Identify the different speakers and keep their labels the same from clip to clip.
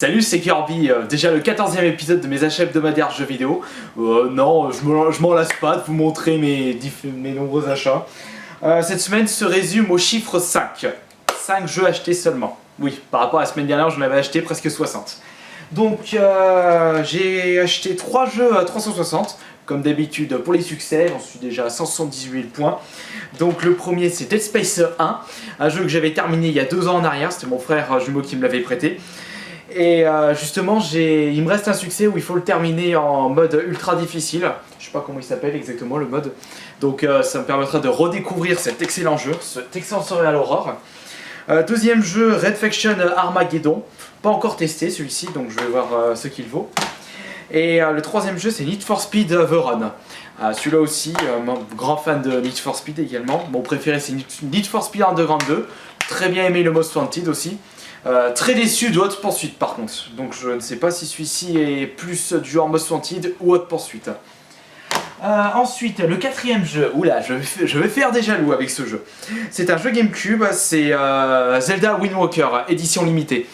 Speaker 1: Salut, c'est Kirby, déjà le 14e épisode de mes achats hebdomadaires jeux vidéo. Non, je m'en lasse pas de vous montrer mes nombreux achats. Cette semaine se résume au chiffre 5. 5 jeux achetés seulement. Oui, par rapport à la semaine dernière, j'en avais acheté presque 60. Donc j'ai acheté 3 jeux à 360. Comme d'habitude pour les succès, j'en suis déjà à 178 000 points. Donc le premier c'est Dead Space 1, un jeu que j'avais terminé il y a 2 ans en arrière, c'était mon frère jumeau qui me l'avait prêté. Et justement, il me reste un succès où il faut le terminer en mode ultra difficile. Je sais pas comment il s'appelle exactement le mode. Donc ça me permettra de redécouvrir cet excellent jeu, cet excellent Survival Horror. Deuxième jeu, Red Faction Armageddon. Pas encore testé celui-ci, donc je vais voir ce qu'il vaut. Et le troisième jeu, c'est Need for Speed The Run. Celui-là aussi, grand fan de Need for Speed également. Mon préféré, c'est Need for Speed Underground 2. Très bien aimé le Most Wanted aussi. Très déçu de Hot Pursuit par contre, donc je ne sais pas si celui-ci est plus du genre Most Wanted ou Hot Pursuit. Ensuite, le quatrième jeu, oula, je vais faire des jaloux avec ce jeu. C'est un jeu Gamecube, c'est Zelda Wind Waker, édition limitée.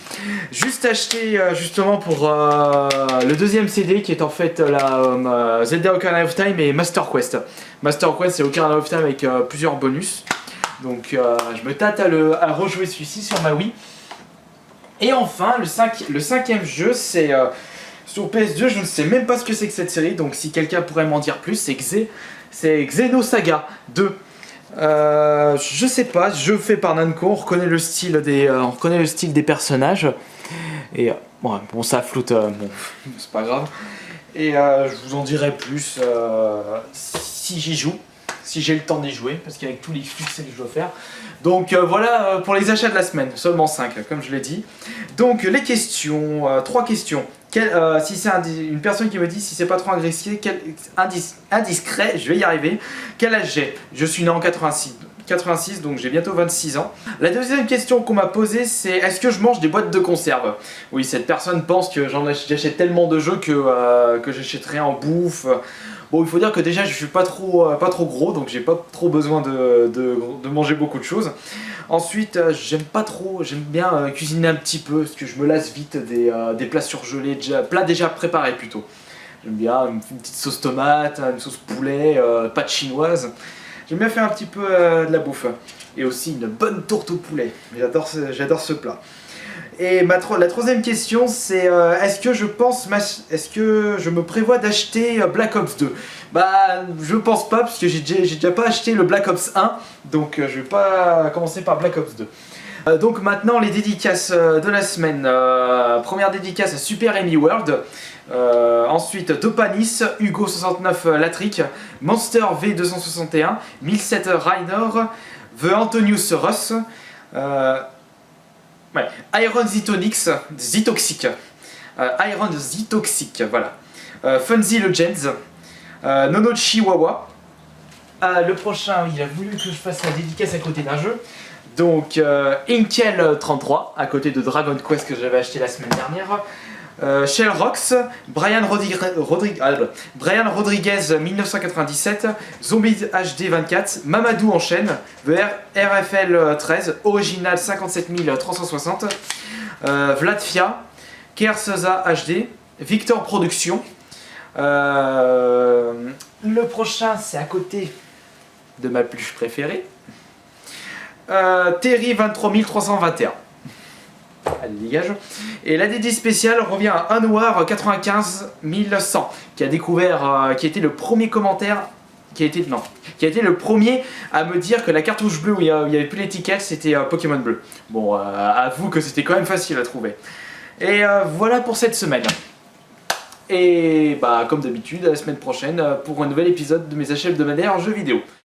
Speaker 1: Juste acheté justement pour le deuxième CD qui est en fait la Zelda Ocarina of Time et Master Quest. Master Quest c'est Ocarina of Time avec plusieurs bonus. Donc je me tâte à rejouer celui-ci sur ma Wii. Et enfin, le cinquième jeu, c'est sur PS2, je ne sais même pas ce que c'est que cette série, donc si quelqu'un pourrait m'en dire plus, c'est Xenosaga 2. Je sais pas, jeu fait par Namco, on reconnaît le style des personnages. Et bon ça floute, bon, c'est pas grave. Et je vous en dirai plus si j'y joue. Si j'ai le temps d'y jouer, parce qu'avec tous les succès que je dois faire. Donc voilà pour les achats de la semaine, seulement 5 comme je l'ai dit. Donc les questions, 3 questions. Si c'est une personne qui me dit si c'est pas trop indiscret, je vais y arriver. Quel âge j'ai? Je suis né en 86, donc j'ai bientôt 26 ans. La deuxième question qu'on m'a posée, c'est est-ce que je mange des boîtes de conserve? Oui, cette personne pense que j'achète tellement de jeux que j'achèterai en bouffe. Bon, il faut dire que déjà je suis pas trop gros, donc j'ai pas trop besoin de manger beaucoup de choses. Ensuite, j'aime bien cuisiner un petit peu, parce que je me lasse vite des plats surgelés, plats déjà préparés plutôt. J'aime bien une petite sauce tomate, une sauce poulet, pâte chinoise. J'aime bien faire un petit peu de la bouffe. Et aussi une bonne tourte au poulet. J'adore ce plat. Et la troisième question c'est est-ce que je me prévois d'acheter Black Ops 2? Bah je pense pas parce que j'ai déjà pas acheté le Black Ops 1, donc je vais pas commencer par Black Ops 2. Donc maintenant les dédicaces de la semaine. Première dédicace à Super Amy World. Ensuite Dopanis, Hugo69 Latric, Monster V261, 1007 Rainer, The Antonius Russ. Ouais. Iron Zitoxic, Iron Zitoxic, voilà. Funzy Legends, Nono Chihuahua. Le prochain, il a voulu que je fasse la dédicace à côté d'un jeu. Donc, Inkel 33, à côté de Dragon Quest que j'avais acheté la semaine dernière. Shell Rocks, Brian Rodriguez 1997, Zombies HD 24, Mamadou en chaîne, RFL 13, Original 57 360, Vladfia, Kerseza HD, Victor Productions. Le prochain c'est à côté de ma pluche préférée, Terry 23 321. Allez, dégage. Et la DD spéciale revient à Anwar 95 100 qui a été le premier commentaire, qui a été le premier à me dire que la cartouche bleue où il y avait plus l'étiquette c'était Pokémon bleu. Bon, avoue que c'était quand même facile à trouver. Et voilà pour cette semaine. Et bah comme d'habitude, la semaine prochaine pour un nouvel épisode de mes achats hebdomadaires en jeux vidéo.